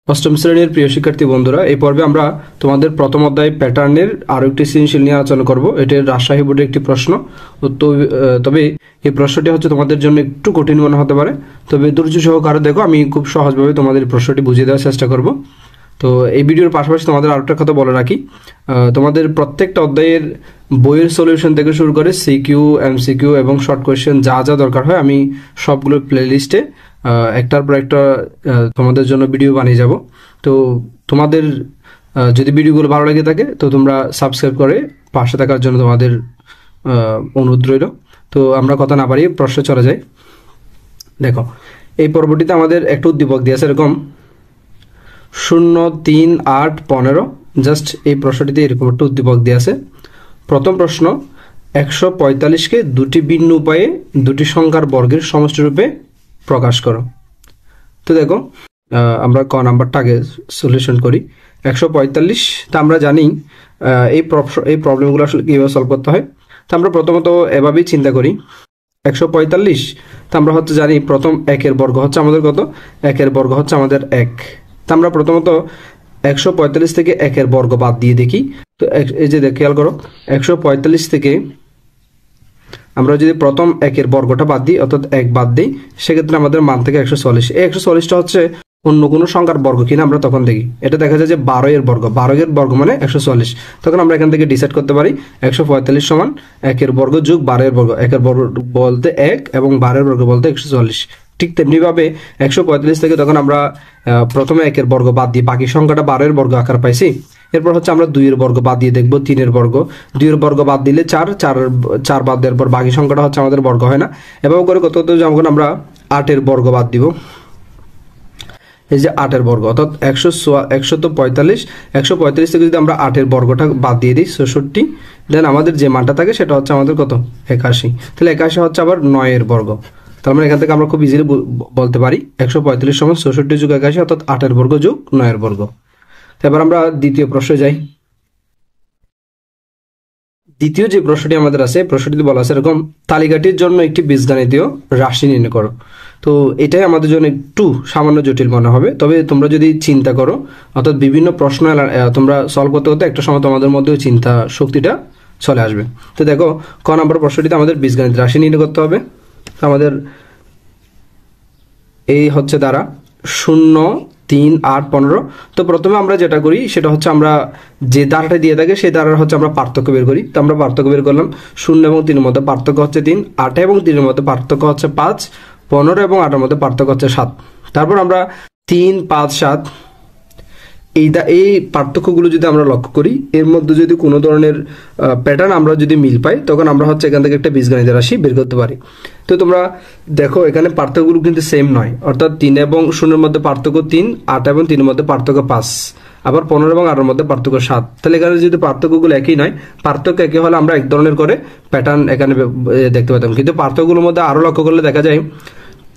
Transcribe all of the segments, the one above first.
অষ্টম শ্রেণীর প্রিয় শিক্ষার্থী বন্ধুরা, এই পর্বে আমরা তোমাদের প্রথম অধ্যায় প্যাটার্নের আরো একটি সৃজনশীল নিয়ে আলোচনা করব। এটি রাজশাহী বোর্ডের একটি প্রশ্ন। তবে এই প্রশ্নটি হচ্ছে তোমাদের জন্য একটু কঠিন মনে হতে পারে, তবে ধৈর্য সহকারে দেখো, আমি খুব সহজভাবে তোমাদের প্রশ্নটি বুঝিয়ে দেওয়ার চেষ্টা করব। তো এই ভিডিওর পাশাপাশি তোমাদের আরেকটা কথা বলে রাখি, তোমাদের প্রত্যেকটা অধ্যায়ের বইয়ের সলিউশন থেকে শুরু করে সিকিউ, এমসিকিউ এবং শর্ট কোয়েশ্চেন যা যা দরকার হয় আমি সবগুলো প্লেলিস্টে একটার পর একটা তোমাদের জন্য ভিডিও বানিয়ে যাব। তো তোমাদের যদি ভিডিওগুলো ভালো লেগে থাকে তো তোমরা সাবস্ক্রাইব করে পাশে থাকার জন্য তোমাদের অনুরোধ রইল। তো আমরা কথা না বাড়িয়ে প্রশ্নে চলে যাই। দেখো, এই পর্বটিতে আমাদের একটা উদ্দীপক দিয়েছে এরকম 0, 3, 8, 15। জাস্ট এই প্রশ্নটিতে এরকম একটা উদ্দীপক দিয়েছে। প্রথম প্রশ্ন, 145কে দুটি ভিন্ন উপায়ে দুটি সংখ্যার বর্গের সমষ্টি রূপে প্রকাশ করো। তো দেখো, আমরা ক নাম্বারটা আগে সলিউশন করি। 145, তা আমরা জানি এই প্রবলেমগুলো আসলে কীভাবে সলভ করতে হয়। তো আমরা প্রথমত এভাবেই চিন্তা করি, 145, তো আমরা হচ্ছে জানি প্রথম একের বর্গ হচ্ছে আমাদের কত, একের বর্গ হচ্ছে আমাদের 1। তো আমরা প্রথমত 145 থেকে একের বর্গ বাদ দিয়ে দেখি। তো এই যে খেয়াল করো, 145 থেকে আমরা যদি প্রথম একের বর্গটা বাদ দিই, অর্থাৎ 1 বাদ দিই, সেক্ষেত্রে আমাদের মান থেকে 140। এই 140টা হচ্ছে অন্য কোনো সংখ্যার বর্গ কিনা আমরা তখন দেখি। এটা দেখা যায় যে 12 এর বর্গ, 12 এর বর্গ মানে 140। তখন আমরা এখান থেকে ডিসাইড করতে পারি 145 সমান একের বর্গ যোগ 12 এর বর্গ। একের বর্গ বলতে 1 এবং 12 এর বর্গ বলতে 140। ঠিক তেমনিভাবে 145 থেকে তখন আমরা প্রথমে একের বর্গ বাদ দিই, বাকি সংখ্যাটা 12 এর বর্গ আকার পাইছি। এরপর হচ্ছে আমরা 2 এর বর্গ বাদ দিয়ে দেখবো, 3 এর বর্গ, 2 এর বর্গ বাদ দিলে 4 বাদ দেওয়ার পর বাকি সংখ্যাটা হচ্ছে আমাদের বর্গ হয় না। এভাবে করে কত হতো, যখন আমরা 8 এর বর্গ বাদ দিব, এই যে 8 এর বর্গ, অর্থাৎ 145 থেকে যদি আমরা 8 এর বর্গটা বাদ দিয়ে দিই 66, দেন আমাদের যে মানটা থাকে সেটা হচ্ছে আমাদের কত, 81। তাহলে 81 হচ্ছে আবার 9 এর বর্গ। তার মানে এখান থেকে আমরা খুব ইজিলি বলতে পারি 145 সমান 66 যোগ 81, অর্থাৎ 8 এর বর্গ যোগ 9 এর বর্গ। এবার আমরা দ্বিতীয় প্রশ্নে যাই। দ্বিতীয় যে প্রশ্নটি আমাদের আছে, প্রশ্নটি বলা আছে এরকম, তালিকাটির জন্য একটি বীজগাণিতীয় রাশি নির্ণয় করো। তো এটাই আমাদের জন্য একটু সামান্য জটিল মনে হবে, তবে তোমরা যদি চিন্তা করো, অর্থাৎ বিভিন্ন প্রশ্ন তোমরা সলভ করতে করতে একটা সময় তোমাদের মধ্যে চিন্তা শক্তিটা চলে আসবে। তো দেখো, ক নম্বর প্রশ্নটিতে আমাদের বীজগাণিত রাশি নির্ণয় করতে হবে। আমাদের এই হচ্ছে দ্বারা 0, 3, 8, 15। তো প্রথমে আমরা যেটা করি সেটা হচ্ছে আমরা যে দ্বারাটা দিয়ে থাকে সেই দ্বারার হচ্ছে আমরা পার্থক্য বের করি। তো আমরা পার্থক্য বের করলাম, 0 এবং 3 এর মধ্যে পার্থক্য হচ্ছে 3, 8 এবং 3 এর মধ্যে পার্থক্য হচ্ছে 5, 15 এবং 8 এর মধ্যে পার্থক্য হচ্ছে 7। তারপর আমরা 3, 5, 7 এই পার্থক্যগুলো যদি আমরা লক্ষ্য করি, এর মধ্যে যদি কোনো ধরনের প্যাটার্ন আমরা যদি মিল পাই, তখন আমরা হচ্ছে এখান থেকে একটা বীজগাণিতিক রাশি বের করতে পারি। তো তোমরা দেখো, এখানে পার্থক্যগুলো কিন্তু সেম নয়, অর্থাৎ 3 এবং 0 এর মধ্যে পার্থক্য 3, 8 এবং 3 এর মধ্যে পার্থক্য 5, আবার 15 এবং 8 এর মধ্যে পার্থক্য 7। তাহলে এখানে যদি পার্থক্যগুলো একই নয়, পার্থক্য একই হলে আমরা এক ধরনের করে প্যাটার্ন এখানে দেখতে পেতাম। কিন্তু পার্থক্যগুলোর মধ্যে আরো লক্ষ্য করলে দেখা যায়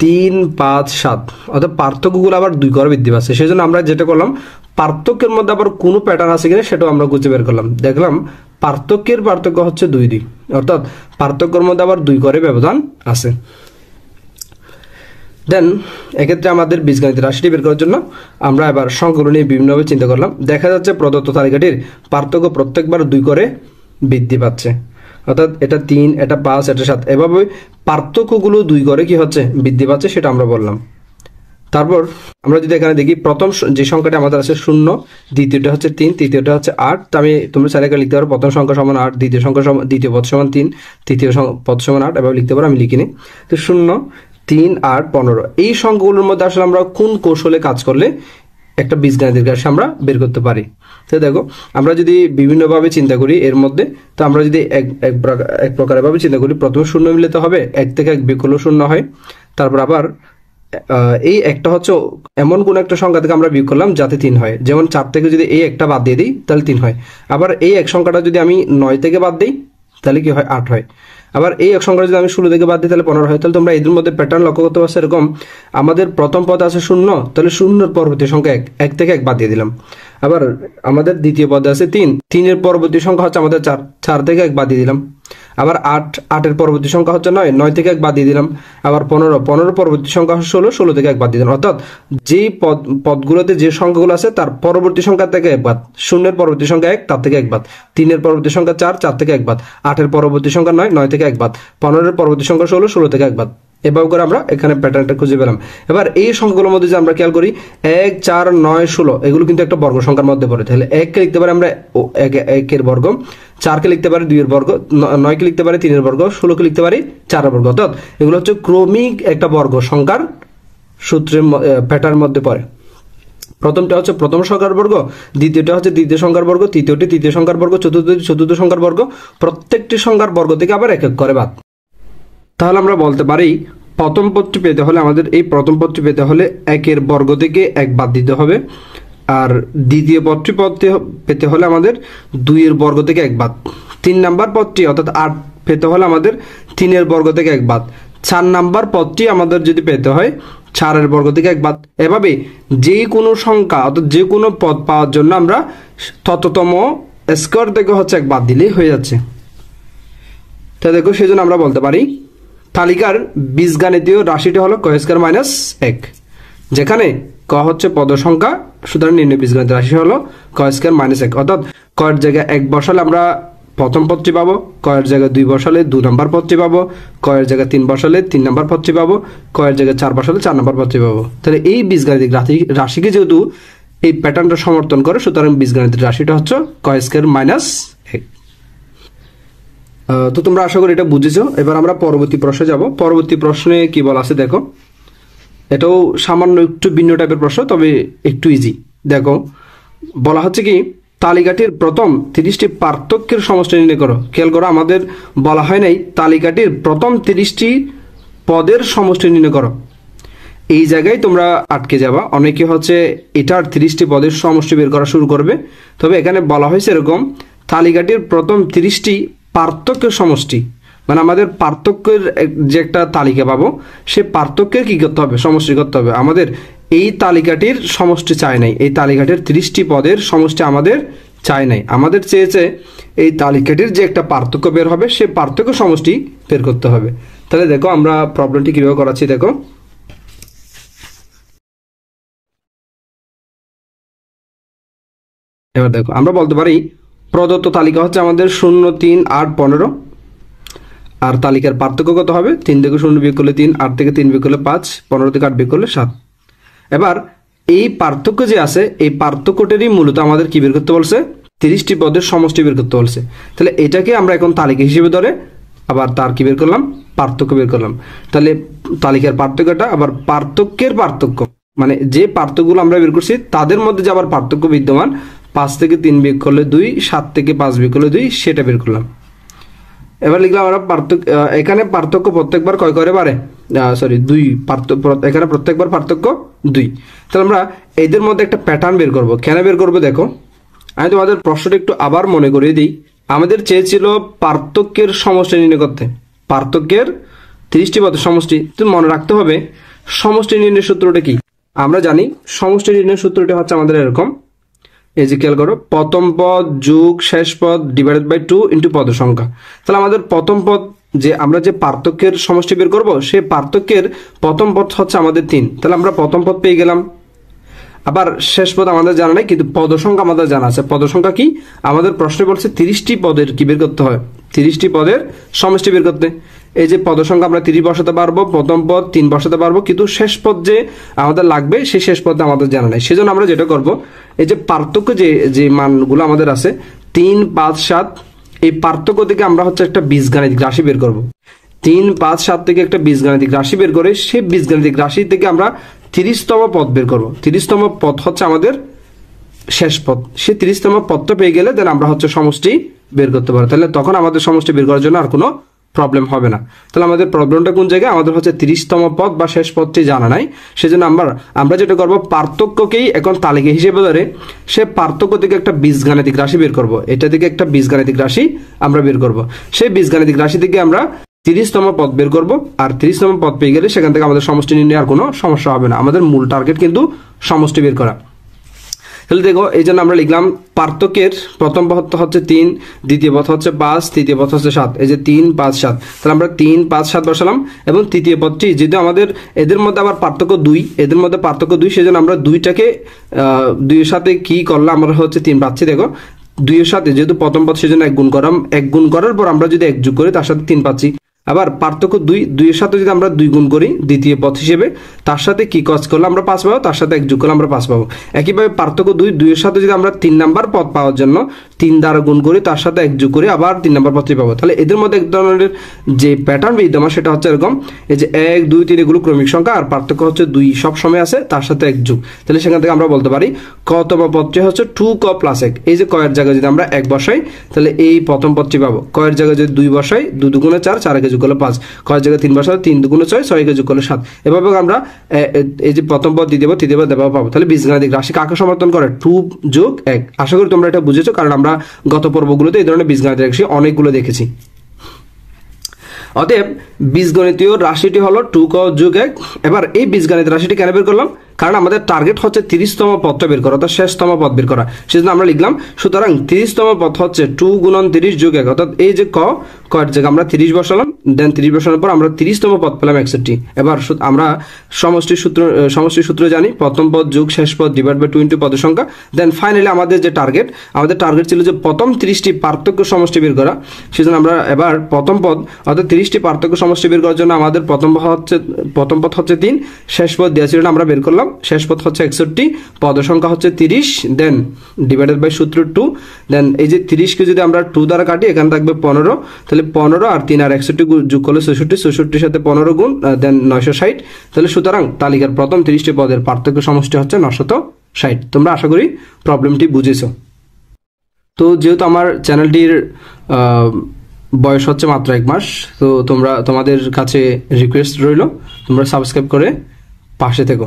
3, 5, 7, অর্থাৎ পার্থক্যগুলো আবার 2 করে বৃদ্ধি পাচ্ছে। সেই জন্য আমরা যেটা করলাম, পার্থক্যের মধ্যে আবার কোনো প্যাটার্ন আছে কিনা সেটাও আমরা খুঁজে বের করলাম। দেখলাম পার্থক্য হচ্ছে 2, অর্থাৎ পার্থক্যের মধ্যে আবার 2 করে ব্যবধান আছে। দেন এক্ষেত্রে আমাদের বীজগাণিতিক রাশিটি বের করার জন্য আমরা এবার সংখ্যাগুলো নিয়ে বিভিন্নভাবে চিন্তা করলাম। দেখা যাচ্ছে প্রদত্ত তালিকাটির পার্থক্য প্রত্যেকবার 2 করে বৃদ্ধি পাচ্ছে, অর্থাৎ এটা 3, এটা 5, এটা 7, এভাবে পার্থক্যগুলো 2 করে কি হচ্ছে, বৃদ্ধি পাচ্ছে, সেটা আমরা বললাম। তারপর আমরা যদি এখানে দেখি, প্রথম যে সংখ্যাটা আমাদের আছে 0, দ্বিতীয়টা হচ্ছে 3, তৃতীয়টা হচ্ছে 8। তো তোমরা চাইলে লিখতে পারো প্রথম সংখ্যা সমান 8, দ্বিতীয় পদ সমান 3, তৃতীয় পদ সমান 8, এভাবে লিখতে পারো, আমি লিখিনি। তো 0, 3, 8, 15 এই সংখ্যাগুলোর মধ্যে আসলে আমরা কোন কৌশলে কাজ করলে একটা বীজগাণিতিক রাশি আমরা বের করতে পারি। তো দেখো, আমরা যদি বিভিন্নভাবে চিন্তা করি এর মধ্যে, তো আমরা যদি এক প্রকার ভাবে চিন্তা করি, প্রথমে 0 মিলাতে হবে, 1 থেকে 1 বিয়োগ করলেও 0 হয়। তারপর আবার এই একটা হচ্ছে এমন কোন একটা সংখ্যা থেকে আমরা বিয়োগ করলাম যাতে 3 হয়, যেমন 4 থেকে যদি এই একটা বাদ দিয়ে দিই তাহলে 3 হয়। আবার এই এক সংখ্যাটা যদি আমি 9 থেকে বাদ দিই তাহলে কি হয়, 8 হয়। আবার এই এক সংখ্যাটা যদি আমি 16 থেকে বাদ দিই তাহলে 15 হয়। তাহলে তোমরা এদের মধ্যে প্যাটার্ন লক্ষ্য করতে পারছো, এরকম আমাদের প্রথম পদে আছে 0, তাহলে 0 এর পরবর্তী সংখ্যা 1 থেকে 1 বাদ দিয়ে দিলাম। আবার আমাদের দ্বিতীয় পদে আছে 3, 3 এর পরবর্তী সংখ্যা হচ্ছে আমাদের 4 থেকে 1 বাদ দিয়ে দিলাম। আবার 8 পরবর্তী সংখ্যা হচ্ছে 9, 9 থেকে 1 বাদ দিয়ে দিলাম। আবার 15 পরবর্তী সংখ্যা হচ্ছে 16 থেকে 1 বাদ দিয়ে দিলাম। অর্থাৎ যেই পদগুলোতে যে সংখ্যাগুলো আছে তার পরবর্তী সংখ্যা থেকে 1 বাদ, 0 পরবর্তী সংখ্যা 1, তার থেকে 1 বাদ, 3 পরবর্তী সংখ্যা 4, 4 থেকে 1 বাদ, 8 পরবর্তী সংখ্যা 9, 9 থেকে 1 বাদ, 15 পরবর্তী সংখ্যা 16, 16 থেকে 1 বাদ। এভাবে করে আমরা এখানে প্যাটার্নটা খুঁজে পেলাম। এবার এই সংখ্যাগুলোর মধ্যে যে আমরা খেয়াল করি 1, 4, 9, 16 এগুলো কিন্তু একটা বর্গ সংখ্যার মধ্যে পড়ে। তাহলে 1 কে লিখতে পারি আমরা 1 এর বর্গ, 4 কে লিখতে পারি 2 এর বর্গ, 9 কে লিখতে পারি 3 এর বর্গ, 16 কে লিখতে পারি 4 এর বর্গ। অর্থাৎ এগুলো হচ্ছে ক্রমিক একটা বর্গ সংখ্যার সূত্রের প্যাটার্ন মধ্যে পড়ে। প্রথমটা হচ্ছে প্রথম সংখ্যার বর্গ, দ্বিতীয়টা হচ্ছে দ্বিতীয় সংখ্যার বর্গ, তৃতীয়টি তৃতীয় সংখ্যার বর্গ, চতুর্থটি চতুর্থ সংখ্যার বর্গ, প্রত্যেকটি সংখ্যার বর্গ থেকে আবার এক এক করে বাদ। তাহলে আমরা বলতে পারি প্রথম পদটি পেতে হলে আমাদের এই প্রথম পদটি পেতে হলে 1 এর বর্গ থেকে 1 বাদ দিতে হবে, আর দ্বিতীয় পদটি পেতে হলে আমাদের 2 এর বর্গ থেকে 1 বাদ, 3 নাম্বার পদটি অর্থাৎ 8 পেতে হলে আমাদের 3 এর বর্গ থেকে 1 বাদ, 4 নাম্বার পদটি আমাদের যদি পেতে হয় 4 এর বর্গ থেকে 1 বাদ। এভাবে যে কোনো সংখ্যা অর্থাৎ যে কোনো পদ পাওয়ার জন্য আমরা তততম স্কোয়ার থেকে হচ্ছে 1 বাদ দিলেই হয়ে যাচ্ছে। তা দেখো সেজন্য আমরা বলতে পারি তালিকার বীজগাণিতীয় রাশিটি হলো ক স্কয়ার মাইনাস 1, যেখানে ক হচ্ছে পদ সংখ্যা, সুতরাং নির্ণয় বীজগাণিতীয় রাশি হলো ক স্কয়ার মাইনাস 1। অর্থাৎ ক এর জায়গায় 1 বসালে আমরা প্রথম পদটি পাবো, ক এর জায়গায় 2 বসালে 2 নম্বর পদটি পাবো, ক এর জায়গায় 3 বসালে 3 নম্বর পদটি পাবো, ক এর জায়গায় 4 বসালে 4 নম্বর পদটি পাবো। তাহলে এই বীজগাণিতিক রাশিকে যেহেতু এই প্যাটার্নটা সমর্থন করে, সুতরাং বীজগাণিতিক রাশিটা হচ্ছে ক স্কয়ার মাইনাস 1। তো তোমরা আশা করি এটা বুঝেছো। এবার আমরা পরবর্তী প্রশ্নে যাব। পরবর্তী প্রশ্নে কি বলা আছে দেখো, এটাও সামান্য একটু ভিন্ন টাইপের প্রশ্ন, তবে একটু ইজি। দেখো বলা হচ্ছে কি তালিকাটির প্রথম 30টি পার্থক্যের সমষ্টি নির্ণয় করো। খেয়াল করো আমাদের বলা হয় নাই তালিকাটির প্রথম 30টি পদের সমষ্টি নির্ণয় করো। এই জায়গায় তোমরা আটকে যাবা। অনেকে হচ্ছে এটার 30টি পদের সমষ্টি বের করা শুরু করবে, তবে এখানে বলা হয়েছে এরকম তালিকাটির প্রথম 30টি পার্থক্যের সমষ্টি, মানে আমাদের পার্থক্যের যে একটা তালিকা পাবো সেই পার্থক্যের কি করতে হবে, সমষ্টি করতে হবে। আমাদের এই তালিকাটির সমষ্টি চাই নাই, এই তালিকাটির 30টি পদের সমষ্টি আমাদের চাই নাই, আমাদের চেয়েছে এই তালিকাটির যে একটা পার্থক্য বের হবে সেই পার্থক্য সমষ্টি বের করতে হবে। তাহলে দেখো আমরা প্রবলেমটি কিভাবে করাচ্ছি। দেখো এবার দেখো আমরা বলতে পারি প্রদত্ত তালিকা হচ্ছে আমাদের 0, 3, 8, 15, আর তালিকার পার্থক্য কত হবে 3 থেকে 0 বিয়োগ করলে 3, 8 থেকে 3 বিয়োগ করলে 5, 15 থেকে 8 বিয়োগ করলে 7। এবার এই পার্থক্য যে আছে এই পার্থক্যটারই মূলত আমাদের কি বের করতে বলছে, 30টি পদের সমষ্টি বের করতে বলছে। তাহলে এটাকে আমরা এখন তালিকা হিসেবে ধরে আবার তার কি বের করলাম, পার্থক্য বের করলাম। তাহলে তালিকার পার্থক্যটা আবার পার্থক্যের পার্থক্য, মানে যে পার্থক্যগুলো আমরা বের করছি তাদের মধ্যে যে আবার পার্থক্য বিদ্যমান, 5 থেকে 3 বিয়োগ করলে 2, 7 থেকে 5 বিয়োগ করলে 2, সেটা বের করলাম। এবার লিখলাম আমরা পার্থক্য, এখানে পার্থক্য প্রত্যেকবার কয় করে বাড়ে, সরি 2, এখানে প্রত্যেকবার পার্থক্য 2। তাহলে আমরা এদের মধ্যে একটা প্যাটার্ন বের করব। কেন বের করব দেখো, আমি তোমাদের প্রশ্নটা একটু আবার মনে করিয়ে দিই। আমাদের চেয়েছিল পার্থক্যের সমষ্টি নির্ণয় করতে, পার্থক্যের 30টি পদের সমষ্টি। তুমি মনে রাখতে হবে সমষ্টি নির্ণয়ের সূত্রটা কি। আমরা জানি সমষ্টি নির্ণয়ের সূত্রটা হচ্ছে আমাদের এরকম, এই যে খেয়াল করো, প্রথম পদ যোগ শেষ পদ ডিভাইডেড বাই 2 ইন্টু পদ সংখ্যা। তাহলে আমাদের প্রথম পদ যে আমরা যে পার্থক্যের সমষ্টি বের করব সেই পার্থক্যের প্রথম পদ হচ্ছে আমাদের 3। তাহলে আমরা প্রথম পদ পেয়ে গেলাম। আবার শেষ পদ আমাদের জানা নাই, কিন্তু পদ সংখ্যা আমাদের জানা আছে। পদ সংখ্যা কি, আমাদের প্রশ্নে বলছে 30টি পদের কি বের করতে হয়, 30টি পদের সমষ্টি বের করতে। এই যে পদ সংখ্যা আমরা 30 বসাতে পারবো, প্রথম পদ 3 বসাতে পারবো, কিন্তু শেষ পদ যে আমাদের লাগবে সেই শেষ পদ আমাদের জানা নাই। সেজন্য আমরা যেটা করব, এই যে পার্থক্য যে মানগুলো আমাদের আছে 3, 5, 7, এই পার্থক্য থেকে আমরা হচ্ছে একটা বীজগাণিতিক রাশি বের করব। 3, 5, 7 থেকে একটা বীজগাণিতিক রাশি বের করে সেই বীজগাণিতিক রাশি থেকে আমরা 30তম পদ বের করব। 30তম পদ হচ্ছে আমাদের শেষ পদ। সেই 30তম পদটা পেয়ে গেলে দেন আমরা হচ্ছে সমষ্টি বের করতে পারবো। তাহলে তখন আমাদের সমষ্টি বের করার জন্য আর কোনো প্রবলেম হবে না। তাহলে আমাদের প্রবলেমটা কোন জায়গায়, আমাদের হচ্ছে 30তম পদ বা শেষ পদটি জানা নাই। সেজন্য আমরা যেটা করব, পার্থক্যকেই এখন তালিকা হিসেবে ধরে সে পার্থক্য থেকে একটা বীজগাণিতিক রাশি বের করব। এটা থেকে একটা বীজগাণিতিক রাশি আমরা বের করব। সেই বীজগাণিতিক রাশি থেকে আমরা 30তম পদ বের করব, আর 30তম পদ পেয়ে গেলে সেখান থেকে আমাদের সমষ্টি নির্ণয় আর কোনো সমস্যা হবে না। আমাদের মূল টার্গেট কিন্তু সমষ্টি বের করা। তাহলে দেখো এই জন্য আমরা লিখলাম পার্থক্যের প্রথম পদ হচ্ছে 3, দ্বিতীয় পদ হচ্ছে 5, তৃতীয় পদ হচ্ছে 7। এই যে 3, 5, 7, তাহলে আমরা 3, 5, 7 বসালাম। এবং তৃতীয় পদটি যেহেতু আমাদের এদের মধ্যে আবার পার্থক্য 2, এদের মধ্যে পার্থক্য 2, সেজন্য আমরা 2টাকে 2-এর সাথে কি করলাম, আমরা হচ্ছে 3 পাচ্ছি। দেখো 2-এর সাথে যেহেতু প্রথম পদ সেজন্য 1 গুণ করাম, 1 গুণ করার পর আমরা যদি 1 যোগ করি তার সাথে 3 পাচ্ছি। আবার পার্থক্য 2-এর সাথে যদি আমরা 2 গুণ করি দ্বিতীয় পদ হিসেবে, তার সাথে কি কাজ করলে আমরা 5 পাবো, তার সাথে 1 যোগ করলে আমরা 5 পাবো। একইভাবে পার্থক্য 2-এর সাথে যদি আমরা 3 নাম্বার পদ পাওয়ার জন্য 3 দ্বারা গুণ করি, তার সাথে 1 যোগ করি, আবার 3 নাম্বার পদটি পাবো। তাহলে এদের মধ্যে এক ধরনের যে প্যাটার্ন বিদ্যমান সেটা হচ্ছে এরকম, এই যে 1, 2, 3 এগুলো ক্রমিক সংখ্যা, আর পার্থক্য হচ্ছে 2 সব সময় আছে, তার সাথে 1 যোগ। তাহলে সেখান থেকে আমরা বলতে পারি কতম পদটি হচ্ছে 2ক + 1। এই যে কয়ের জায়গায় যদি আমরা 1 বসাই তাহলে এই প্রথম পদটি পাবো। কয়ের জায়গায় যদি 2 বসাই, 2 দুগুণে 4, 4 একে যোগ করলে 5। কয়ের জায়গায় 3 বসালে 3 দুগুণে 6, 6 একে যোগ করলে 7। এভাবে আমরা এই যে প্রথম পদ, দ্বিতীয় পদ, তৃতীয় পদ এভাবে পাবো। তাহলে বীজগাণিতিক রাশি কাকে সমর্থন করে? 2 + 1। আশা করি তোমরা এটা বুঝেছো, কারণ আমরা গত পর্বগুলোতে এই ধরনের বীজগাণিতিক রাশি অনেকগুলো দেখেছি। অতএব বীজগণিতীয় রাশিটি হলো 2ক + 1। এবার এই বীজগণিত রাশিটি কেন বের করলাম? কারণ আমাদের টার্গেট হচ্ছে 30তম পদটা বের করা, অর্থাৎ শেষতম পদ বের করা। সেজন্য আমরা লিখলাম, সুতরাং 30তম পদ হচ্ছে 2 × 30 + 1, অর্থাৎ এই যে কয়ের জায়গায় আমরা 30 বসালাম, দেন 30 বসানোর পর আমরা 30তম পদ পেলাম 61। এবার আমরা সমষ্টি সূত্র জানি, প্রথম পদ যোগ শেষ পদ /2 পদের সংখ্যা। দেন ফাইনালি আমাদের টার্গেট ছিল যে প্রথম 30টি পার্থক্য সমষ্টি বের করা। সেজন্য আমরা এবার প্রথম পদ অর্থাৎ 30টি পার্থক্য সমষ্টি বের করার জন্য আমাদের প্রথম পদ হচ্ছে 3, শেষ পদ দেওয়া ছিল না, আমরা বের করলাম। শেষ পদ হচ্ছে 61, পদের সংখ্যা হচ্ছে 30, দেন সূত্র 2। দেন এই যে 30কে যদি আমরা 2 দ্বারা কাটি, এখানে থাকবে 15। তাহলে 15 আর 3 আর 61 যোগ করলে 66, 66-র সাথে 15 গুণ, দেন 960। তাহলে সুতরাং তালিকার প্রথম 30টি পদের পার্থক্য সমষ্টি হচ্ছে 960। তোমরা আশা করি প্রবলেমটি বুঝেছো। তো যেহেতু আমার চ্যানেলটির বয়স হচ্ছে মাত্র 1 মাস, তো তোমাদের কাছে রিকোয়েস্ট রইল তোমরা সাবস্ক্রাইব করে পাশে থেকো।